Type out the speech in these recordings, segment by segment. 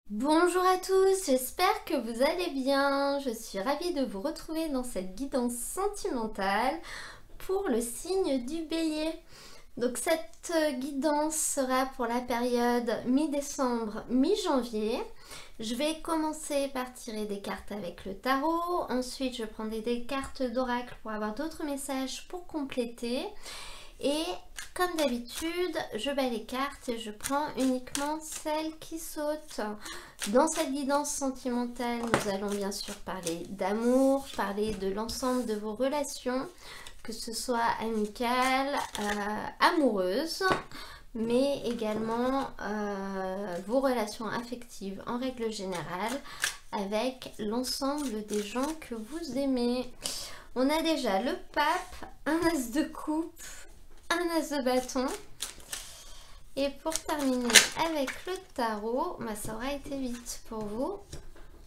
Bonjour à tous, j'espère que vous allez bien. Je suis ravie de vous retrouver dans cette guidance sentimentale pour le signe du Bélier. Donc cette guidance sera pour la période mi-décembre, mi-janvier. Je vais commencer par tirer des cartes avec le tarot. Ensuite, je prendrai des cartes d'oracle pour avoir d'autres messages pour compléter. Et comme d'habitude, je bats les cartes et je prends uniquement celles qui sautent. Dans cette guidance sentimentale, nous allons bien sûr parler d'amour, parler de l'ensemble de vos relations, que ce soit amicales, amoureuses, mais également vos relations affectives en règle générale avec l'ensemble des gens que vous aimez. On a déjà le pape, un as de coupe, un as de bâton. Et pour terminer avec le tarot, ça aura été vite pour vous.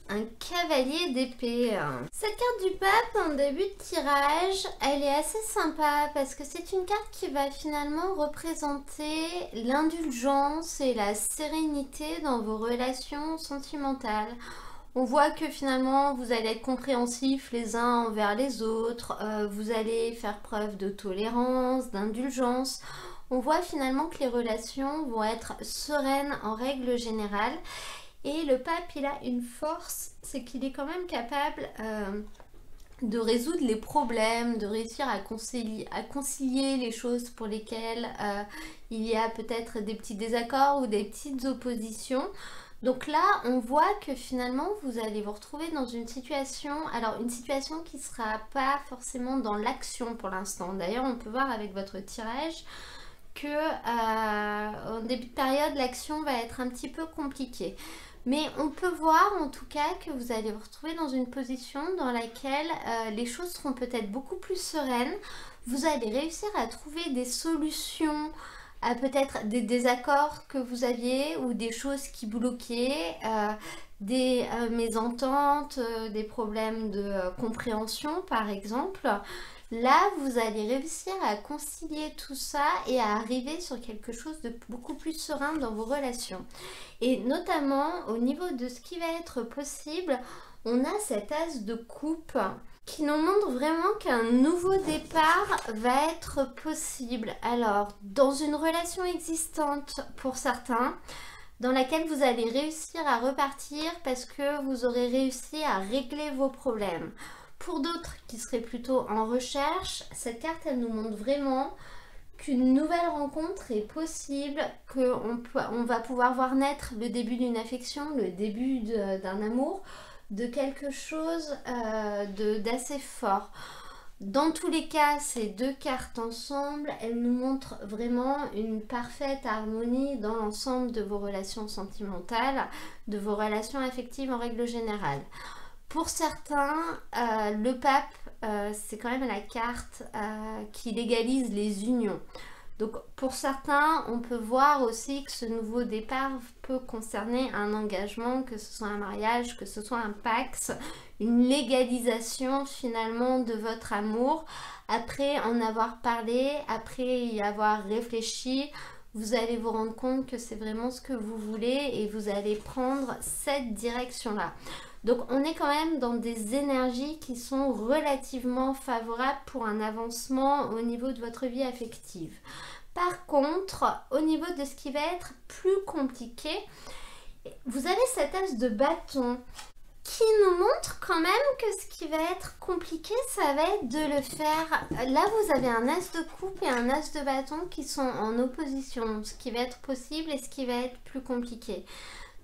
Un cavalier d'épée. Cette carte du pape en début de tirage, elle est assez sympa parce que c'est une carte qui va finalement représenter l'indulgence et la sérénité dans vos relations sentimentales. On voit que finalement vous allez être compréhensifs les uns envers les autres, vous allez faire preuve de tolérance, d'indulgence. On voit finalement que les relations vont être sereines en règle générale. Et le pape, il a une force, c'est qu'il est quand même capable de résoudre les problèmes, de réussir à concilier les choses pour lesquelles il y a peut-être des petits désaccords ou des petites oppositions. Donc là, on voit que finalement, vous allez vous retrouver dans une situation, alors une situation qui ne sera pas forcément dans l'action pour l'instant. D'ailleurs, on peut voir avec votre tirage que en début de période, l'action va être un petit peu compliquée. Mais on peut voir en tout cas que vous allez vous retrouver dans une position dans laquelle les choses seront peut-être beaucoup plus sereines. Vous allez réussir à trouver des solutions à peut-être des désaccords que vous aviez ou des choses qui bloquaient, des mésententes, des problèmes de compréhension par exemple. Là, vous allez réussir à concilier tout ça et à arriver sur quelque chose de beaucoup plus serein dans vos relations. Et notamment au niveau de ce qui va être possible, on a cet as de coupe qui nous montre vraiment qu'un nouveau départ va être possible. Alors, dans une relation existante pour certains, dans laquelle vous allez réussir à repartir parce que vous aurez réussi à régler vos problèmes. Pour d'autres qui seraient plutôt en recherche, cette carte, elle nous montre vraiment qu'une nouvelle rencontre est possible, qu'on va pouvoir voir naître le début d'une affection, le début d'un amour, de quelque chose d'assez fort. Dans tous les cas, ces deux cartes ensemble, elles nous montrent vraiment une parfaite harmonie dans l'ensemble de vos relations sentimentales, de vos relations affectives en règle générale. Pour certains, le pape, c'est quand même la carte qui légalise les unions. Donc pour certains, on peut voir aussi que ce nouveau départ peut concerner un engagement, que ce soit un mariage, que ce soit un pax, une légalisation finalement de votre amour. Après en avoir parlé, après y avoir réfléchi, vous allez vous rendre compte que c'est vraiment ce que vous voulez et vous allez prendre cette direction-là. Donc on est quand même dans des énergies qui sont relativement favorables pour un avancement au niveau de votre vie affective. Par contre, au niveau de ce qui va être plus compliqué, vous avez cet as de bâton qui nous montre quand même que ce qui va être compliqué, ça va être de le faire. Là, vous avez un as de coupe et un as de bâton qui sont en opposition, ce qui va être possible et ce qui va être plus compliqué.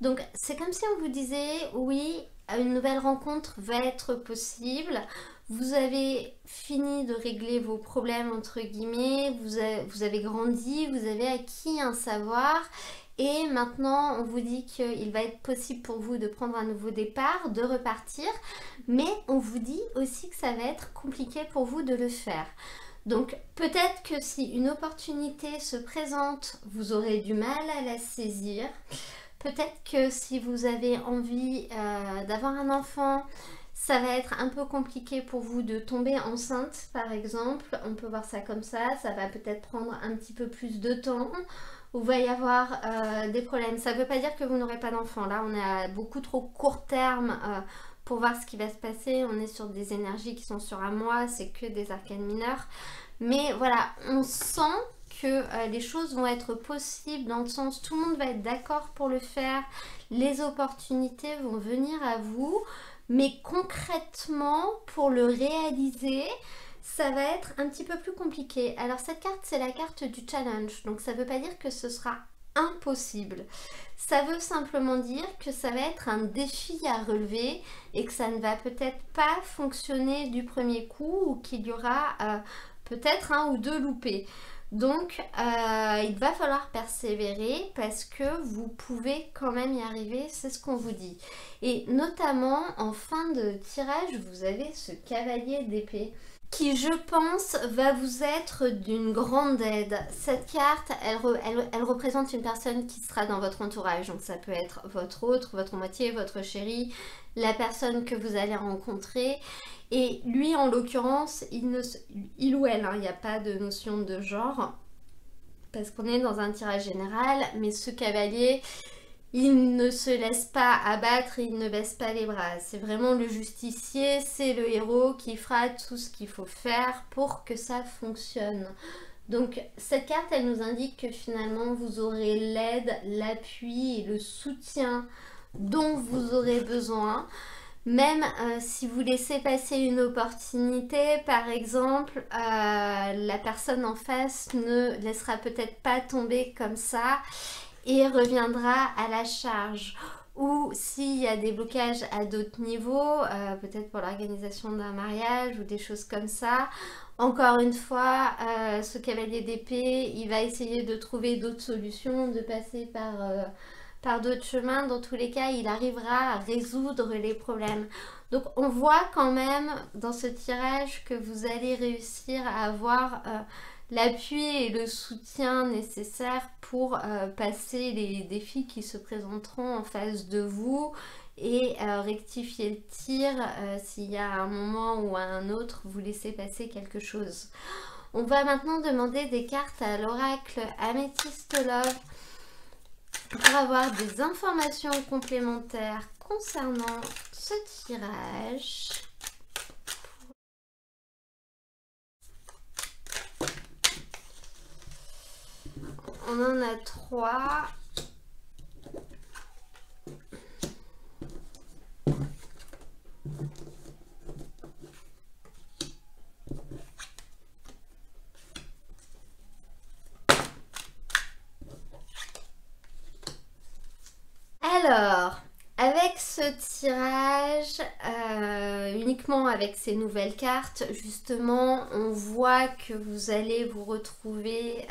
Donc, c'est comme si on vous disait, oui, une nouvelle rencontre va être possible. Vous avez fini de régler vos problèmes, entre guillemets, vous avez grandi, vous avez acquis un savoir. Et maintenant, on vous dit qu'il va être possible pour vous de prendre un nouveau départ, de repartir. Mais on vous dit aussi que ça va être compliqué pour vous de le faire. Donc peut-être que si une opportunité se présente, vous aurez du mal à la saisir. Peut-être que si vous avez envie d'avoir un enfant, ça va être un peu compliqué pour vous de tomber enceinte, par exemple. On peut voir ça comme ça va peut-être prendre un petit peu plus de temps. où il va y avoir des problèmes. Ça ne veut pas dire que vous n'aurez pas d'enfant. Là, on est à beaucoup trop court terme pour voir ce qui va se passer. On est sur des énergies qui sont sur un mois, c'est que des arcanes mineurs. Mais voilà, on sent que les choses vont être possibles dans le sens tout le monde va être d'accord pour le faire. Les opportunités vont venir à vous. Mais concrètement, pour le réaliser, ça va être un petit peu plus compliqué. Alors cette carte, c'est la carte du challenge. Donc ça ne veut pas dire que ce sera impossible. Ça veut simplement dire que ça va être un défi à relever et que ça ne va peut-être pas fonctionner du premier coup ou qu'il y aura peut-être un ou deux loupés. Donc il va falloir persévérer parce que vous pouvez quand même y arriver, c'est ce qu'on vous dit. Et notamment en fin de tirage, vous avez ce cavalier d'épée qui, je pense, va vous être d'une grande aide. Cette carte, elle représente une personne qui sera dans votre entourage. Donc ça peut être votre autre, votre moitié, votre chéri, la personne que vous allez rencontrer. Et lui, en l'occurrence, il ou elle, hein, il n'y a pas de notion de genre, parce qu'on est dans un tirage général, mais ce cavalier, il ne se laisse pas abattre, il ne baisse pas les bras. C'est vraiment le justicier, c'est le héros qui fera tout ce qu'il faut faire pour que ça fonctionne. Donc cette carte, elle nous indique que finalement, vous aurez l'aide, l'appui et le soutien dont vous aurez besoin. Même si vous laissez passer une opportunité, par exemple, la personne en face ne laissera peut-être pas tomber comme ça et reviendra à la charge. Ou s'il y a des blocages à d'autres niveaux, peut-être pour l'organisation d'un mariage ou des choses comme ça, encore une fois, ce cavalier d'épée, il va essayer de trouver d'autres solutions, de passer par d'autres chemins. Dans tous les cas, il arrivera à résoudre les problèmes. Donc on voit quand même dans ce tirage que vous allez réussir à avoir l'appui et le soutien nécessaires pour passer les défis qui se présenteront en face de vous et rectifier le tir s'il y a un moment ou à un autre vous laissez passer quelque chose. On va maintenant demander des cartes à l'oracle Amethyst Love pour avoir des informations complémentaires concernant ce tirage. On en a 3. Alors, avec ce tirage, uniquement avec ces nouvelles cartes, justement, on voit que vous allez vous retrouver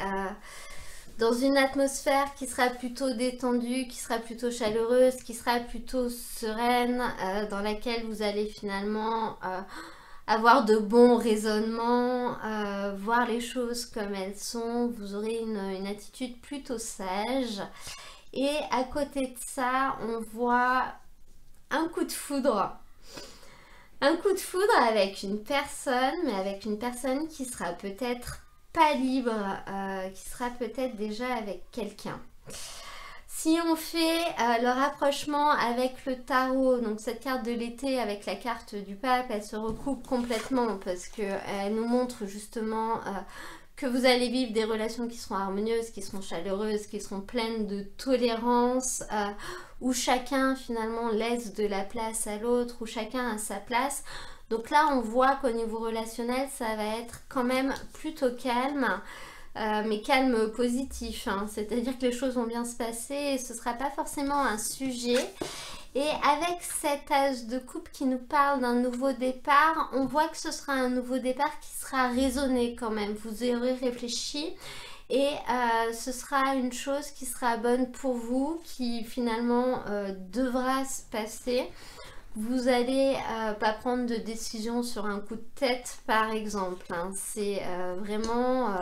dans une atmosphère qui sera plutôt détendue, qui sera plutôt chaleureuse, qui sera plutôt sereine, dans laquelle vous allez finalement avoir de bons raisonnements, voir les choses comme elles sont. Vous aurez une attitude plutôt sage. Et à côté de ça, on voit un coup de foudre. Un coup de foudre avec une personne, mais avec une personne qui sera peut-être pas libre, qui sera peut-être déjà avec quelqu'un. Si on fait le rapprochement avec le tarot, donc cette carte de l'été avec la carte du pape, elle se recoupe complètement parce qu'elle nous montre justement que vous allez vivre des relations qui seront harmonieuses, qui seront chaleureuses, qui seront pleines de tolérance, où chacun finalement laisse de la place à l'autre, où chacun a sa place. Donc là, on voit qu'au niveau relationnel, ça va être quand même plutôt calme, mais calme positif, hein. C'est-à-dire que les choses vont bien se passer et ce ne sera pas forcément un sujet. Et avec cet as de coupe qui nous parle d'un nouveau départ, on voit que ce sera un nouveau départ qui sera raisonné quand même. Vous aurez réfléchi et ce sera une chose qui sera bonne pour vous, qui finalement devra se passer. Vous n'allez pas prendre de décision sur un coup de tête par exemple, hein. C'est vraiment...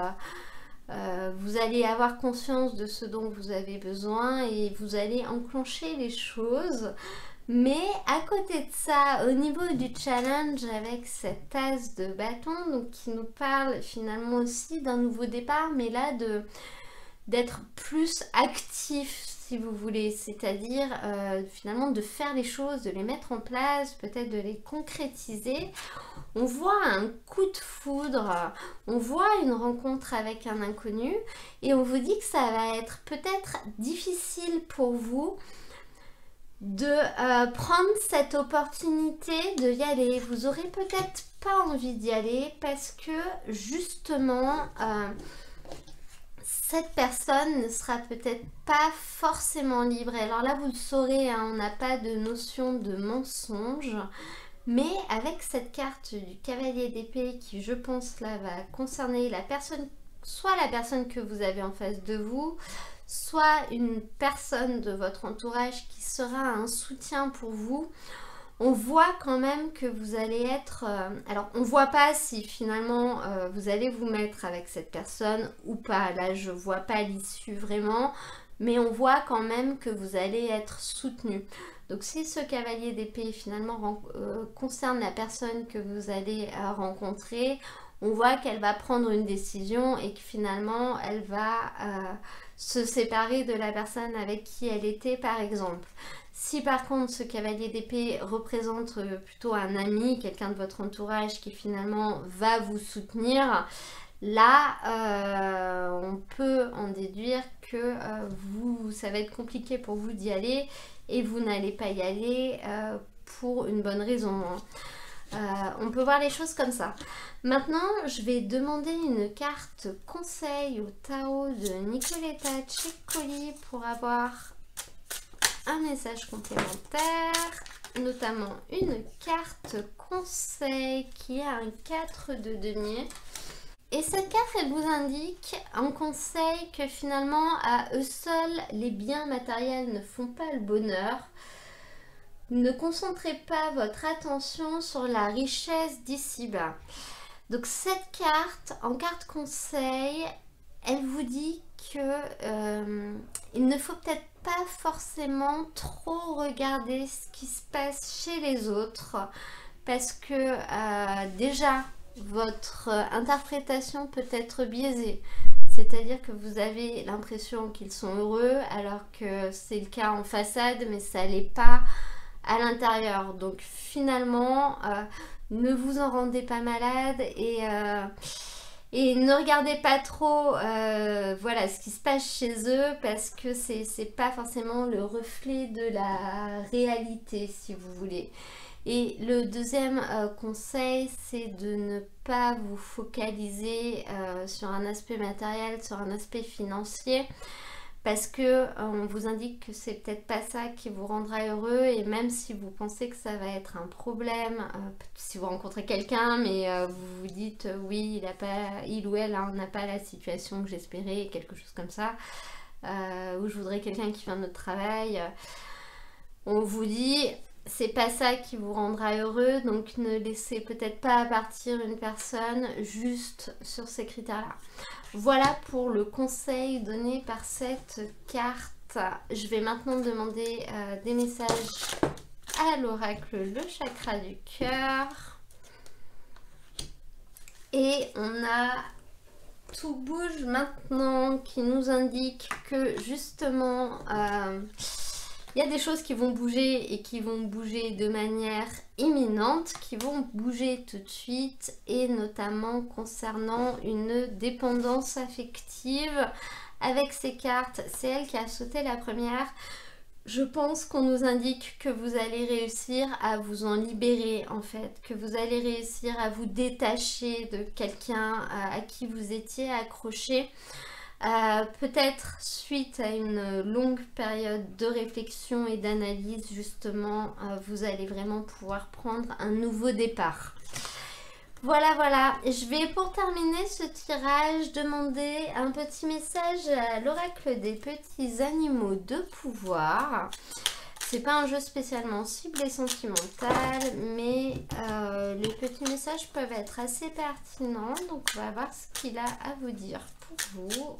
vous allez avoir conscience de ce dont vous avez besoin et vous allez enclencher les choses. Mais à côté de ça, au niveau du challenge avec cet as de bâton, donc qui nous parle finalement aussi d'un nouveau départ, mais là d'être plus actif si vous voulez, c'est-à-dire finalement de faire les choses, de les mettre en place, peut-être de les concrétiser. On voit un coup de foudre, on voit une rencontre avec un inconnu et on vous dit que ça va être peut-être difficile pour vous de prendre cette opportunité de y aller. Vous aurez peut-être pas envie d'y aller parce que justement cette personne ne sera peut-être pas forcément libre. Alors là vous le saurez, hein, on n'a pas de notion de mensonge. Mais avec cette carte du cavalier d'épée qui, je pense, là, va concerner la personne, soit la personne que vous avez en face de vous, soit une personne de votre entourage qui sera un soutien pour vous, on voit quand même que vous allez être... alors, on ne voit pas si finalement vous allez vous mettre avec cette personne ou pas. Là, je ne vois pas l'issue vraiment, mais on voit quand même que vous allez être soutenu. Donc si ce cavalier d'épée finalement concerne la personne que vous allez rencontrer, on voit qu'elle va prendre une décision et que finalement elle va se séparer de la personne avec qui elle était par exemple. Si par contre ce cavalier d'épée représente plutôt un ami, quelqu'un de votre entourage qui finalement va vous soutenir, là, on peut en déduire que ça va être compliqué pour vous d'y aller et vous n'allez pas y aller pour une bonne raison. On peut voir les choses comme ça. Maintenant, je vais demander une carte conseil au Tao de Nicoletta Ceccoli pour avoir un message complémentaire, notamment une carte conseil qui a un 4 de denier. Et cette carte, elle vous indique un conseil que finalement, à eux seuls, les biens matériels ne font pas le bonheur. Ne concentrez pas votre attention sur la richesse d'ici-bas. Donc cette carte, en carte conseil, elle vous dit que il ne faut peut-être pas forcément trop regarder ce qui se passe chez les autres parce que déjà, votre interprétation peut être biaisée. C'est-à-dire que vous avez l'impression qu'ils sont heureux alors que c'est le cas en façade mais ça l'est pas à l'intérieur. Donc finalement, ne vous en rendez pas malade et ne regardez pas trop voilà, ce qui se passe chez eux parce que c'est pas forcément le reflet de la réalité si vous voulez. Et le deuxième conseil, c'est de ne pas vous focaliser sur un aspect matériel, sur un aspect financier, parce que on vous indique que c'est peut-être pas ça qui vous rendra heureux, et même si vous pensez que ça va être un problème, si vous rencontrez quelqu'un, mais vous vous dites oui, il ou elle n'a pas la situation que j'espérais, quelque chose comme ça, ou je voudrais quelqu'un qui vient de notre travail, on vous dit c'est pas ça qui vous rendra heureux, donc ne laissez peut-être pas partir une personne juste sur ces critères-là. Voilà pour le conseil donné par cette carte. Je vais maintenant demander des messages à l'oracle, le chakra du cœur. Et on a tout bouge maintenant qui nous indique que justement... il y a des choses qui vont bouger et qui vont bouger de manière imminente, qui vont bouger tout de suite, et notamment concernant une dépendance affective. Avec ces cartes, c'est elle qui a sauté la première. Je pense qu'on nous indique que vous allez réussir à vous en libérer en fait, que vous allez réussir à vous détacher de quelqu'un à qui vous étiez accroché. Peut-être suite à une longue période de réflexion et d'analyse, justement, vous allez vraiment pouvoir prendre un nouveau départ. Voilà, voilà. Je vais pour terminer ce tirage demander un petit message à l'oracle des petits animaux de pouvoir. C'est pas un jeu spécialement ciblé sentimental, mais les petits messages peuvent être assez pertinents. Donc on va voir ce qu'il a à vous dire pour vous.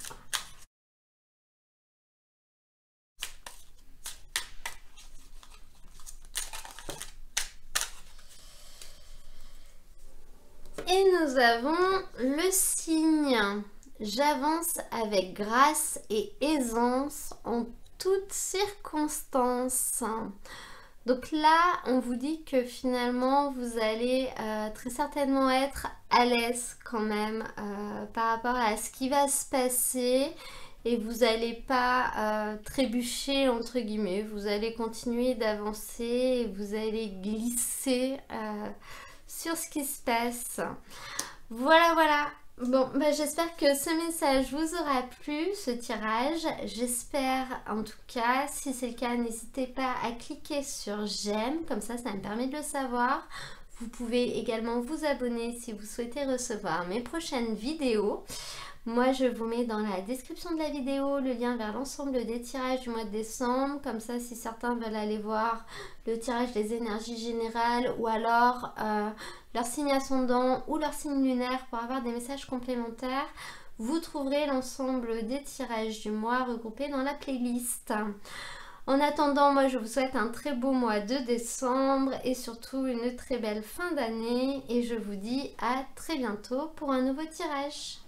Et nous avons le signe J'avance avec grâce et aisance en toutes circonstances. Donc là, on vous dit que finalement, vous allez très certainement être à l'aise quand même par rapport à ce qui va se passer. Et vous n'allez pas trébucher entre guillemets, vous allez continuer d'avancer et vous allez glisser sur ce qui se passe. Voilà, voilà. Bon, bah, j'espère que ce message vous aura plu, ce tirage. J'espère en tout cas. Si c'est le cas, n'hésitez pas à cliquer sur j'aime, comme ça me permet de le savoir. Vous pouvez également vous abonner si vous souhaitez recevoir mes prochaines vidéos. Moi, je vous mets dans la description de la vidéo le lien vers l'ensemble des tirages du mois de décembre. Comme ça, si certains veulent aller voir le tirage des énergies générales ou alors leur signe ascendant ou leur signe lunaire pour avoir des messages complémentaires, vous trouverez l'ensemble des tirages du mois regroupés dans la playlist. En attendant, moi je vous souhaite un très beau mois de décembre et surtout une très belle fin d'année et je vous dis à très bientôt pour un nouveau tirage.